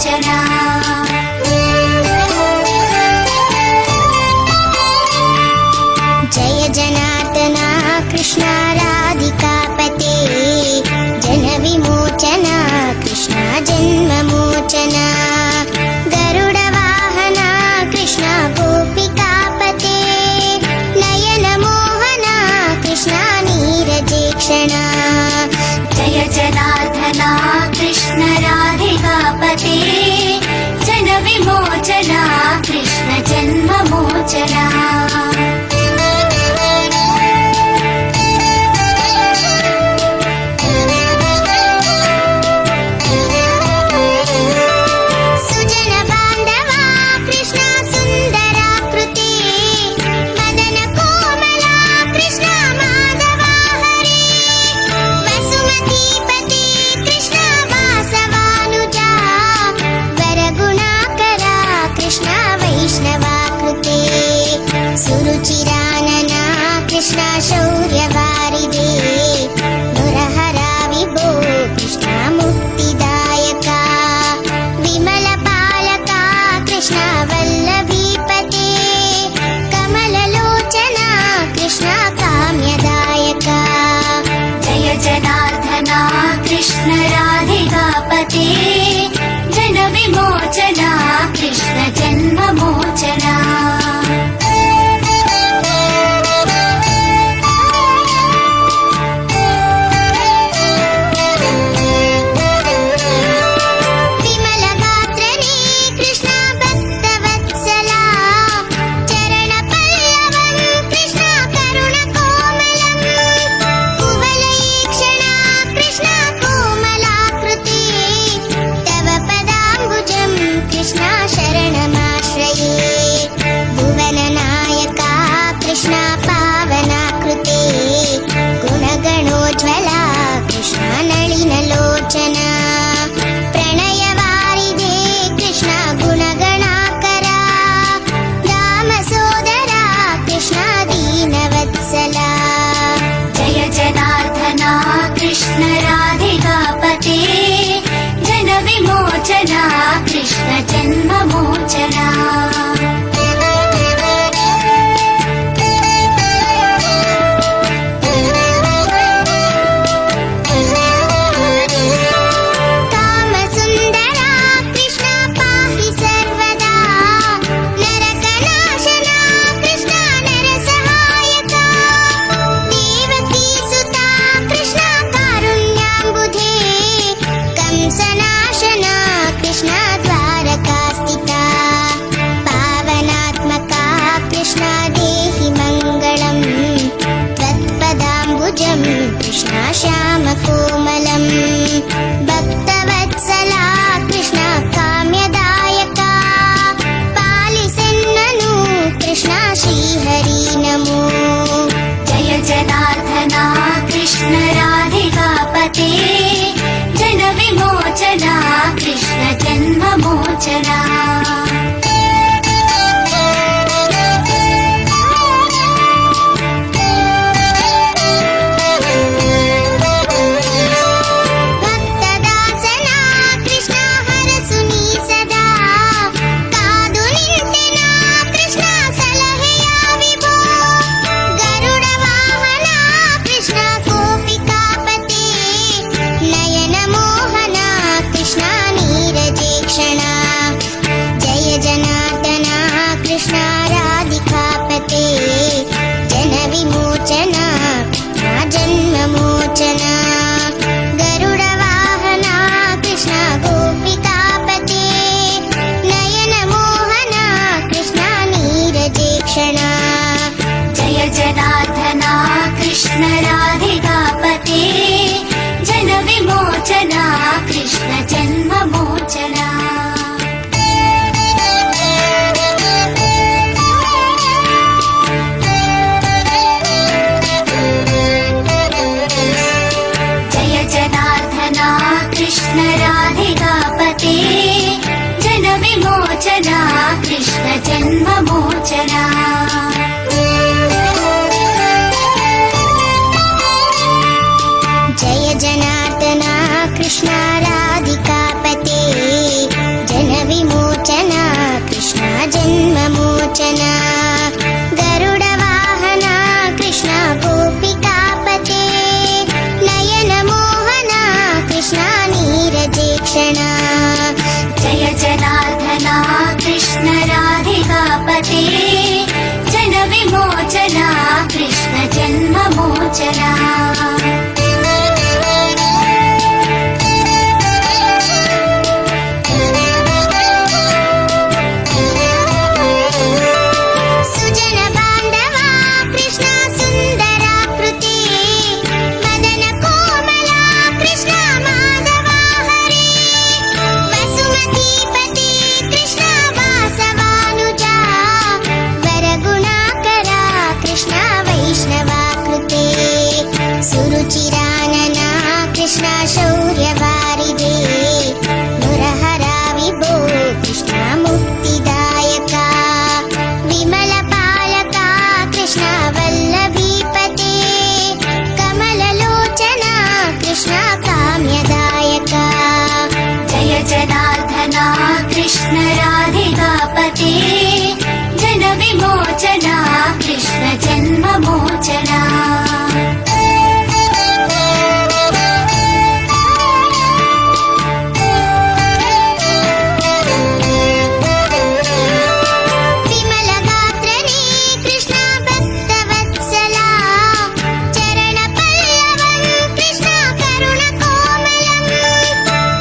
जन्ममोचना। जय जनार्दना कृष्णा राधिकापते जन विमोचना कृष्णा जन्ममोचना। गरुड वाहना कृष्णा गोपिकापते नयन मोहना कृष्णा नीरजेक्षणा। जय जनार्दना कृष्ण राधिकापते जन विमोचना कृष्ण जन्ममोचना। सुरुचिरानना कृष्णा शौर्यवारिदे मुरहरा विभो कृष्णा मुक्तिदायका। विमलपालका कृष्णा वल्लभीपते कमललोचना कृष्णा काम्यदायका। जय जनार्दना कृष्ण राधिकापते जन विमोचना कृष्ण जन्ममोचना। कृष्णा शरणमाश्रये भुवननायका कृष्णा पावनाकृते गुणगणोज्ज्वला कृष्णा नलिनलोचना। प्रणयवारिदे कृष्णा गुणगणाकरा रामसोदरा कृष्णा दीनवत्सला। जय जनार्दना कृष्ण राधिकापते जन विमोचना कृष्ण जन्ममोचना। कामसुन्दरा कृष्णा पाहि सर्वदा नरकनाशना कृष्णा नरसहायका। देवकीसुता कृष्णा कारुण्याम्बुधे कंसनाशना कृष्णा द्वारकास्थिता। पावनात्मका कृष्णा देहि मङ्गलम् त्वत्पदाम्बुजं कृष्णा श्यामकोमलम्। भक्तवत्सला कृष्णा काम्यदायका पालिसेन्ननु कृष्णा श्रीहरि नमो। जय जनार्दना कृष्ण राधिकापते जन विमोचना कृष्ण जन्ममोचना। भक्तदासना कृष्णा हरसुनी सदा कादु निंतेना कृष्णा सलहेया विभो। गरुड वाहना कृष्णा गोपिकापते नयन मोहना कृष्णा नीरजेक्षणा। जय जनार्दना कृष्णा राधिकापते जन विमोचना कृष्णा जन्ममोचना। गरुड वाहना कृष्णा गोपिकापते नयन मोहना कृष्णा नीरजेक्षणा। जय जनार्दना कृष्ण राधिकापते जन विमोचना कृष्ण जन्ममोचना। जय जनार्दना कृष्ण राधिकापते जन विमोचना कृष्ण जन्ममोचना। जय जनार्दना कृष्णा राधिकापते जन लोचन गरुडवाहन कृष्ण गोपिकापते नयन मोहन कृष्ण नीरजेक्षण जय जनार्दन कृष्ण राधिकापते जन विमोचन कृष्ण जन्ममोचन सुजन बांधव कृष्ण सुंदराकृते मदन कोमला कृष्ण माधव हरे वसुमतीपते कृष्ण वासवानुजा वरगुणाकरा कृष्ण वैष्णवाकृते सुरुचिरानना कृष्ण शौर्यवारिदे मुरहरा विभो कृष्ण मुक्तिदायका विमलपालका कृष्ण वल्लभीपते कमललोचना कृष्ण काम्यदायका जय जनार्दन कृष्ण राधिकापते जन विमोचन कृष्ण जन्ममोचन विमलगात्रने कृष्ण भक्तवत्सला चरणपल्लवं कृष्ण करुणकोमलं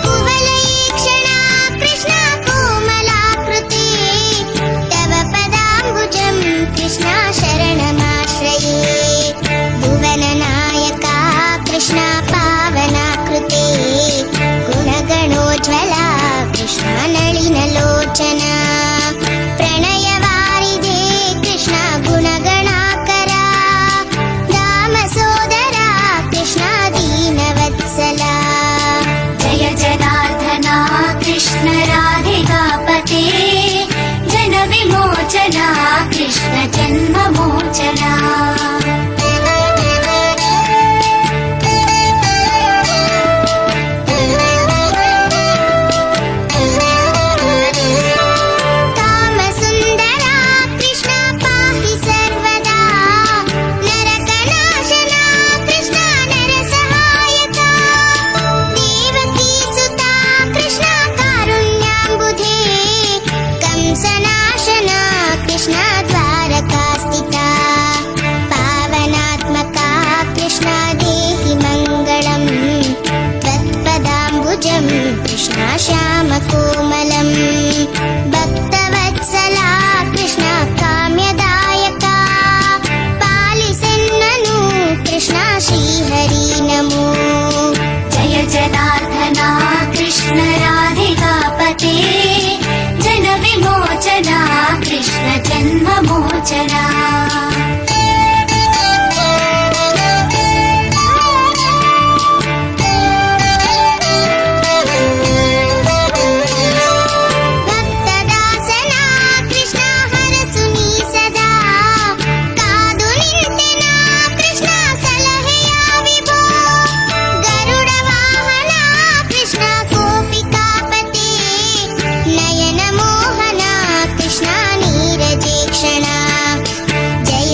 कुवलयीक्षणा कृष्ण कोमलाकृते तव पदाम्बुजं कृष्ण शरणमाश्रये भुवननायका कृष्ण पावनाकृते गुणगणोज्ज्वला कृष्ण नलिनलोचना प्रणयवारिदे कृष्ण गुणगणाकरा दामसोदरा कृष्ण दीनवत्सला जय जनार्दन कृष्ण राधिकापते जन विमोचन कृष्ण जन्ममोचन कामसुन्दरा कृष्ण पाहि सर्वदा नरकनाशना कृष्ण नरसहायका देवकीसुता कृष्ण कारुण्याम्बुधे कंसनाशना कृष्ण द्वारकास्थिता पावनात्मका कृष्ण देहि मङ्गलम् त्वत्पदाम्बुजं कृष्ण श्यामकोमलम् भक्तवत्सला कृष्ण काम्यदायका पालिसेन्ननु कृष्ण श्रीहरि नमो जय जनार्दन कृष्ण राधिकापते जन विमोचन कृष्ण जन्ममोचन भक्तदासना कृष्ण हरसुनी सदा कादु निंतेना कृष्ण सलहेय विभो गरुडवाहन कृष्ण गोपिकापते नयन मोहन कृष्ण नीरजेक्षण जय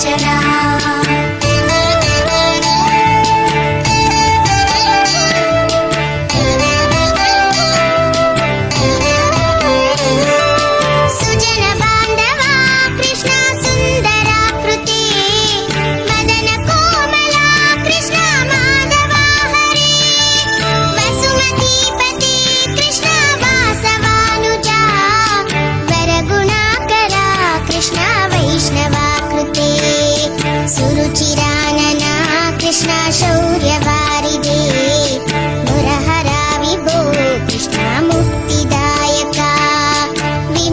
जन्ममोचना सुजन बांधवा कृष्ण सुंदराकृते मदन कोमला कृष्ण माधवा हरे वसुमतीपते कृष्ण वासवानुजा वरगुणाकरा कृष्ण वैष्णवाकृते सुरुचिरानना कृष्ण शौ